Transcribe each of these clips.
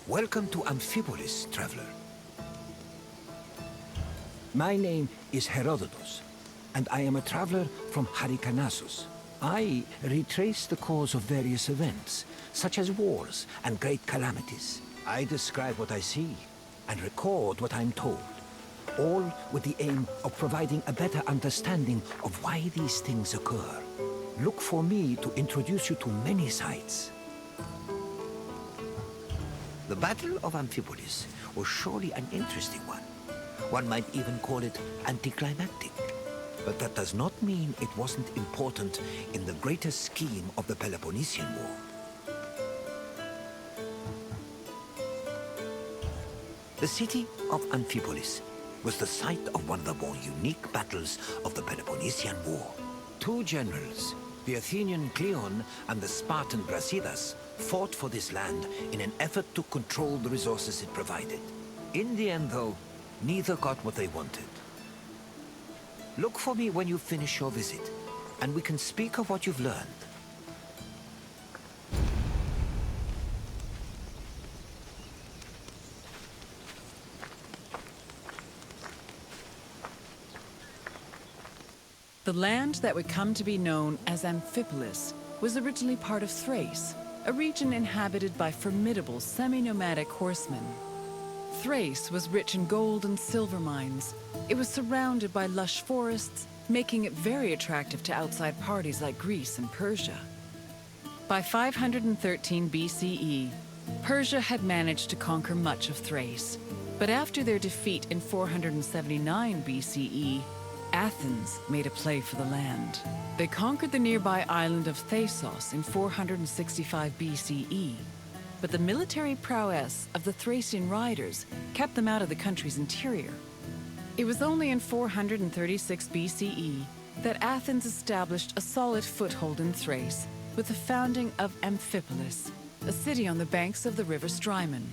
Welcome to Amphipolis, traveler. My name is Herodotus, and I am a traveler from Hyrcanassus. I retrace the cause of various events, such as wars and great calamities. I describe what I see, and record what I'm told, all with the aim of providing a better understanding of why these things occur. Look for me to introduce you to many sites. The Battle of Amphipolis was surely an interesting one. One might even call it anticlimactic. But that does not mean it wasn't important in the greater scheme of the Peloponnesian War. The city of Amphipolis was the site of one of the more unique battles of the Peloponnesian War. Two generals, the Athenian Kleon and the Spartan Brasidas, fought for this land in an effort to control the resources it provided. In the end, though, neither got what they wanted. Look for me when you finish your visit, and we can speak of what you've learned. The land that would come to be known as Amphipolis was originally part of Thrace, a region inhabited by formidable semi-nomadic horsemen. Thrace was rich in gold and silver mines. It was surrounded by lush forests, making it very attractive to outside parties like Greece and Persia. By 513 BCE, Persia had managed to conquer much of Thrace. But after their defeat in 479 BCE, Athens made a play for the land. They conquered the nearby island of Thasos in 465 BCE. But the military prowess of the Thracian riders kept them out of the country's interior. It was only in 436 BCE that Athens established a solid foothold in Thrace with the founding of Amphipolis, a city on the banks of the river Strymon.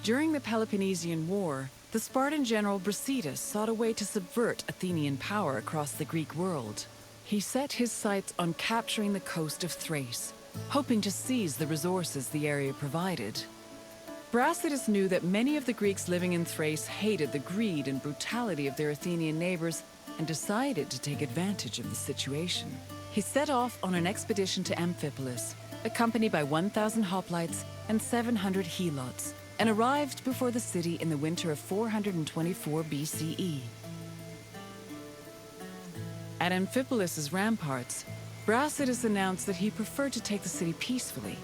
During the Peloponnesian War, the Spartan general Brasidas sought a way to subvert Athenian power across the Greek world. He set his sights on capturing the coast of Thrace, hoping to seize the resources the area provided. Brasidas knew that many of the Greeks living in Thrace hated the greed and brutality of their Athenian neighbors and decided to take advantage of the situation. He set off on an expedition to Amphipolis, accompanied by 1,000 hoplites and 700 helots, and arrived before the city in the winter of 424 BCE. At Amphipolis' ramparts, Brasidas announced that he preferred to take the city peacefully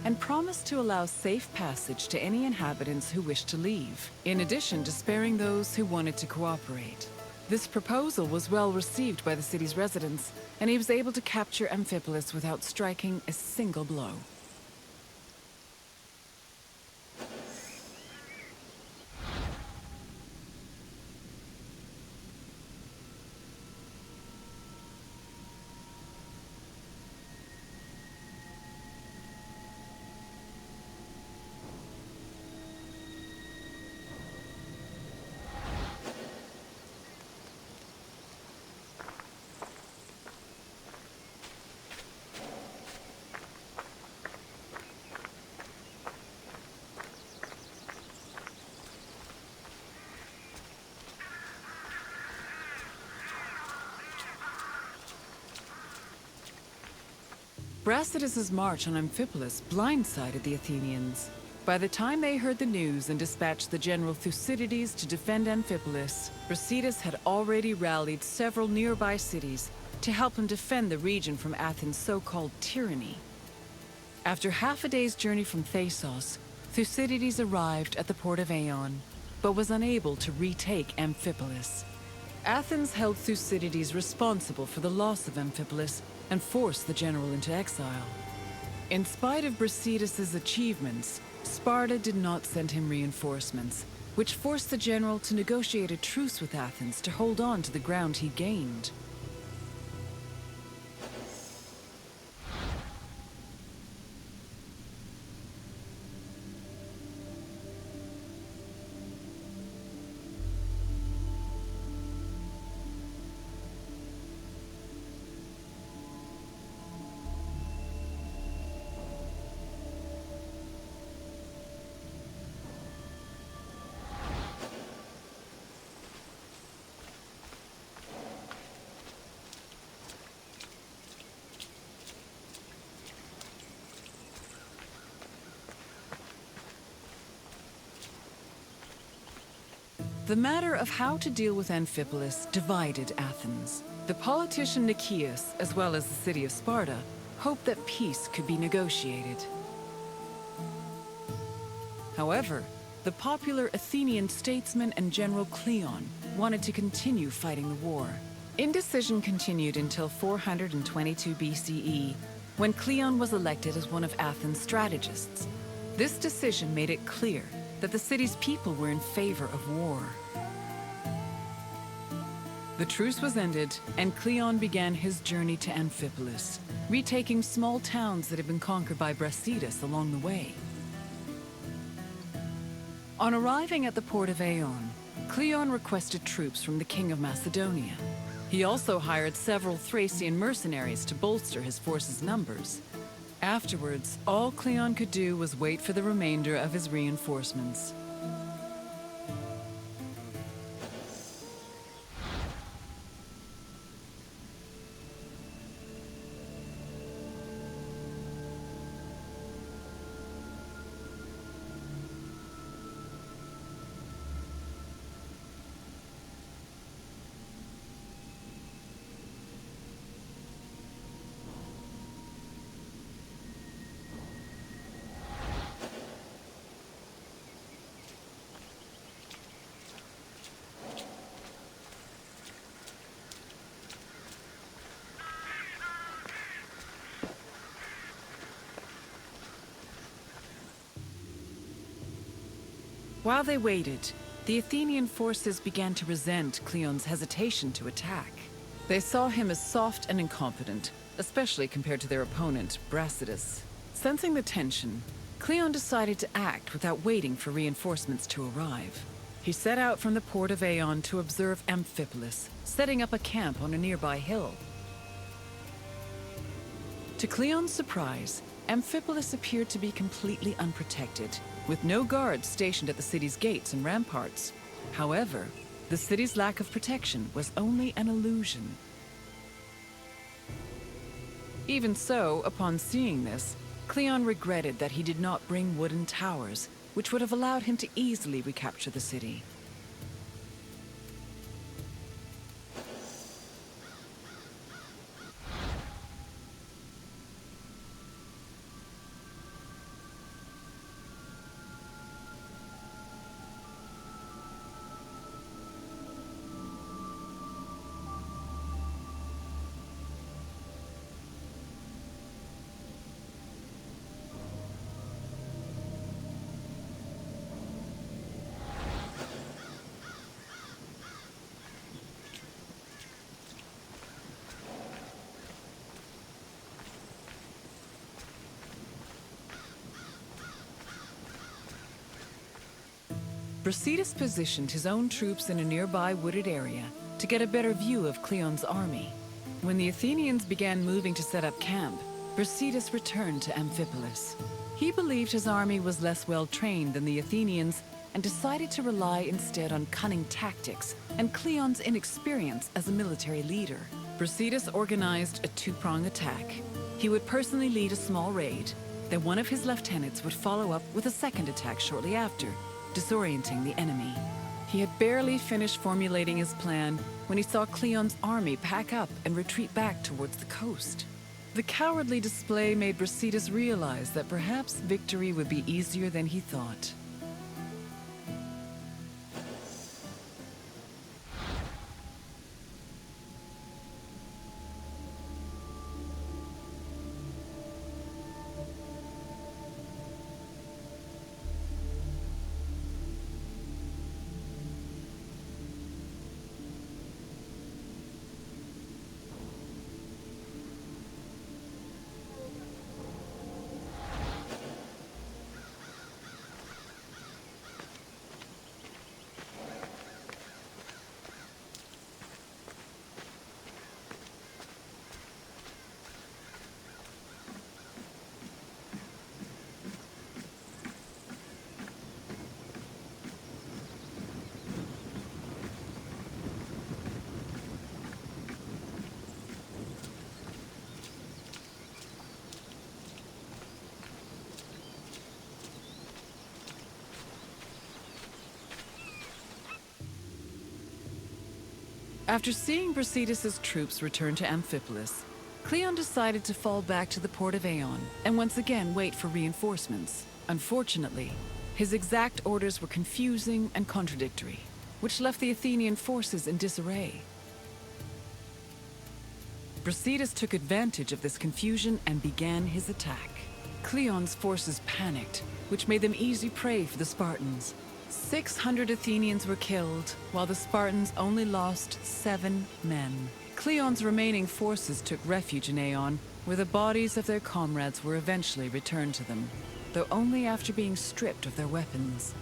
and promised to allow safe passage to any inhabitants who wished to leave, in addition to sparing those who wanted to cooperate. This proposal was well received by the city's residents, and he was able to capture Amphipolis without striking a single blow. Brasidas' march on Amphipolis blindsided the Athenians. By the time they heard the news and dispatched the general Thucydides to defend Amphipolis, Brasidas had already rallied several nearby cities to help him defend the region from Athens' so-called tyranny. After half a day's journey from Thasos, Thucydides arrived at the port of Eion, but was unable to retake Amphipolis. Athens held Thucydides responsible for the loss of Amphipolis and forced the general into exile. In spite of Brasidas' achievements, Sparta did not send him reinforcements, which forced the general to negotiate a truce with Athens to hold on to the ground he gained. The matter of how to deal with Amphipolis divided Athens. The politician Nicias, as well as the city of Sparta, hoped that peace could be negotiated. However, the popular Athenian statesman and general Kleon wanted to continue fighting the war. Indecision continued until 422 BCE, when Kleon was elected as one of Athens' strategists. This decision made it clear that the city's people were in favor of war. The truce was ended, and Kleon began his journey to Amphipolis, retaking small towns that had been conquered by Brasidas along the way. On arriving at the port of Eion, Kleon requested troops from the king of Macedonia. He also hired several Thracian mercenaries to bolster his force's numbers. Afterwards, all Kleon could do was wait for the remainder of his reinforcements. While they waited, the Athenian forces began to resent Kleon's hesitation to attack. They saw him as soft and incompetent, especially compared to their opponent, Brasidas. Sensing the tension, Kleon decided to act without waiting for reinforcements to arrive. He set out from the port of Eion to observe Amphipolis, setting up a camp on a nearby hill. To Kleon's surprise, Amphipolis appeared to be completely unprotected, with no guards stationed at the city's gates and ramparts. However, the city's lack of protection was only an illusion. Even so, upon seeing this, Kleon regretted that he did not bring wooden towers, which would have allowed him to easily recapture the city. Brasidas positioned his own troops in a nearby wooded area to get a better view of Kleon's army. When the Athenians began moving to set up camp, Brasidas returned to Amphipolis. He believed his army was less well-trained than the Athenians and decided to rely instead on cunning tactics and Kleon's inexperience as a military leader. Brasidas organized a two-pronged attack. He would personally lead a small raid, then one of his lieutenants would follow up with a second attack shortly after, disorienting the enemy. He had barely finished formulating his plan when he saw Kleon's army pack up and retreat back towards the coast. The cowardly display made Brasidas realize that perhaps victory would be easier than he thought. After seeing Brasidas' troops return to Amphipolis, Kleon decided to fall back to the port of Aeon and once again wait for reinforcements. Unfortunately, his exact orders were confusing and contradictory, which left the Athenian forces in disarray. Brasidas took advantage of this confusion and began his attack. Kleon's forces panicked, which made them easy prey for the Spartans. 600 Athenians were killed, while the Spartans only lost 7 men. Kleon's remaining forces took refuge in Aeon, where the bodies of their comrades were eventually returned to them, though only after being stripped of their weapons.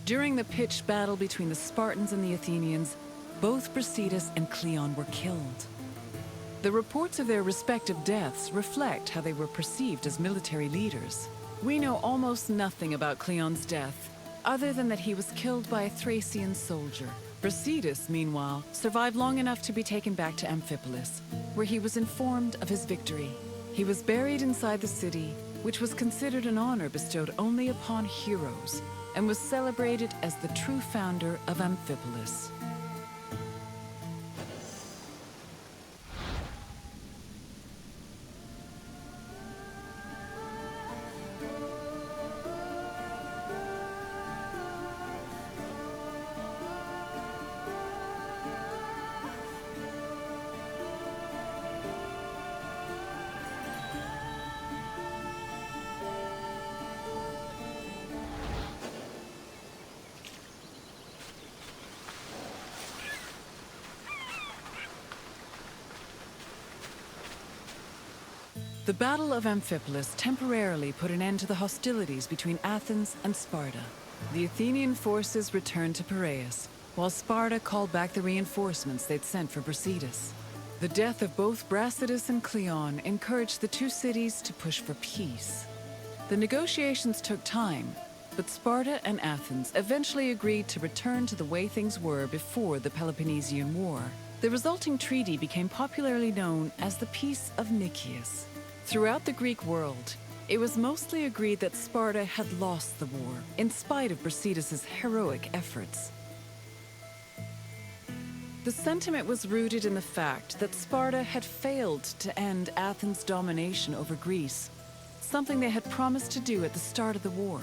During the pitched battle between the Spartans and the Athenians, both Brasidas and Kleon were killed. The reports of their respective deaths reflect how they were perceived as military leaders. We know almost nothing about Kleon's death, other than that he was killed by a Thracian soldier. Brasidas, meanwhile, survived long enough to be taken back to Amphipolis, where he was informed of his victory. He was buried inside the city, which was considered an honor bestowed only upon heroes, and was celebrated as the true founder of Amphipolis. The Battle of Amphipolis temporarily put an end to the hostilities between Athens and Sparta. The Athenian forces returned to Piraeus, while Sparta called back the reinforcements they'd sent for Brasidas. The death of both Brasidas and Kleon encouraged the two cities to push for peace. The negotiations took time, but Sparta and Athens eventually agreed to return to the way things were before the Peloponnesian War. The resulting treaty became popularly known as the Peace of Nicias. Throughout the Greek world, it was mostly agreed that Sparta had lost the war, in spite of Brasidas' heroic efforts. The sentiment was rooted in the fact that Sparta had failed to end Athens' domination over Greece, something they had promised to do at the start of the war.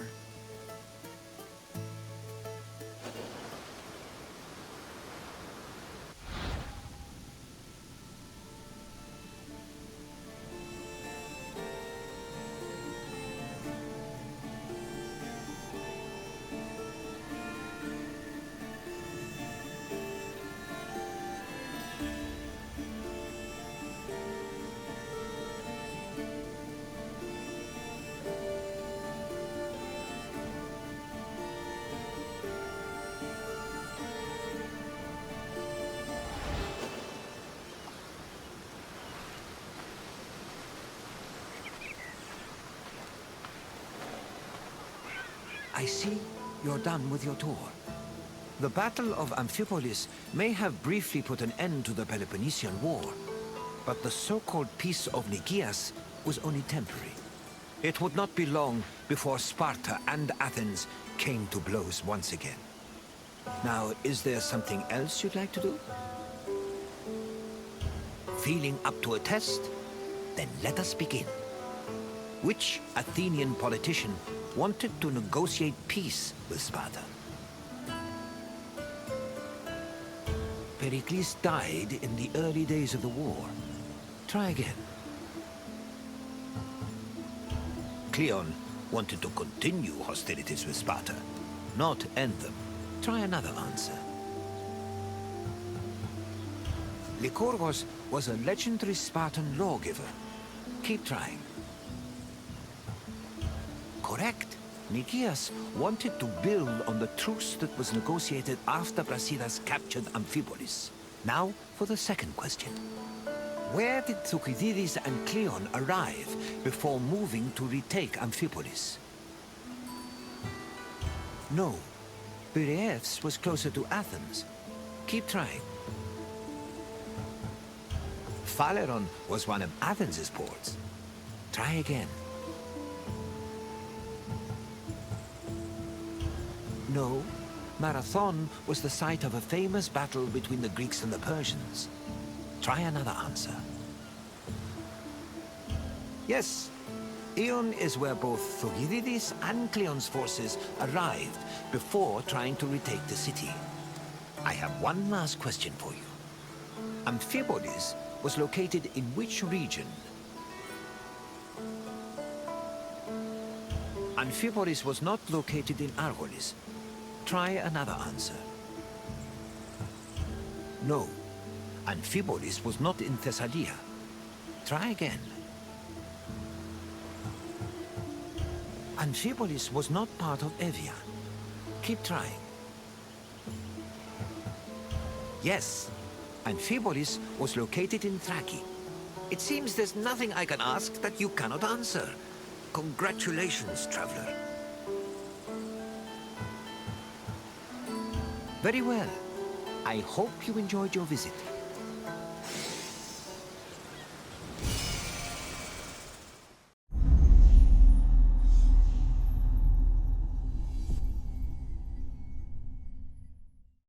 I see you're done with your tour. The Battle of Amphipolis may have briefly put an end to the Peloponnesian War, but the so-called Peace of Nicias was only temporary. It would not be long before Sparta and Athens came to blows once again. Now, is there something else you'd like to do? Feeling up to a test? Then let us begin. Which Athenian politician wanted to negotiate peace with Sparta? Pericles died in the early days of the war. Try again. Kleon, wanted to continue hostilities with Sparta, not end them. Try another answer. Lycurgus was a legendary Spartan lawgiver. Keep trying. Correct. Nicias wanted to build on the truce that was negotiated after Brasidas captured Amphipolis. Now for the second question. Where did Thucydides and Kleon arrive before moving to retake Amphipolis? No. Piraeus was closer to Athens. Keep trying. Phaleron was one of Athens' ports. Try again. No. Marathon was the site of a famous battle between the Greeks and the Persians. Try another answer. Yes. Ion is where both Thucydides and Kleon's forces arrived before trying to retake the city. I have one last question for you. Amphipolis was located in which region? Amphipolis was not located in Argolis. Try another answer. No. Amphipolis was not in Thessalia. Try again. Amphipolis was not part of Evia. Keep trying. Yes. Amphipolis was located in Thrace. It seems there's nothing I can ask that you cannot answer. Congratulations, traveler. Very well. I hope you enjoyed your visit.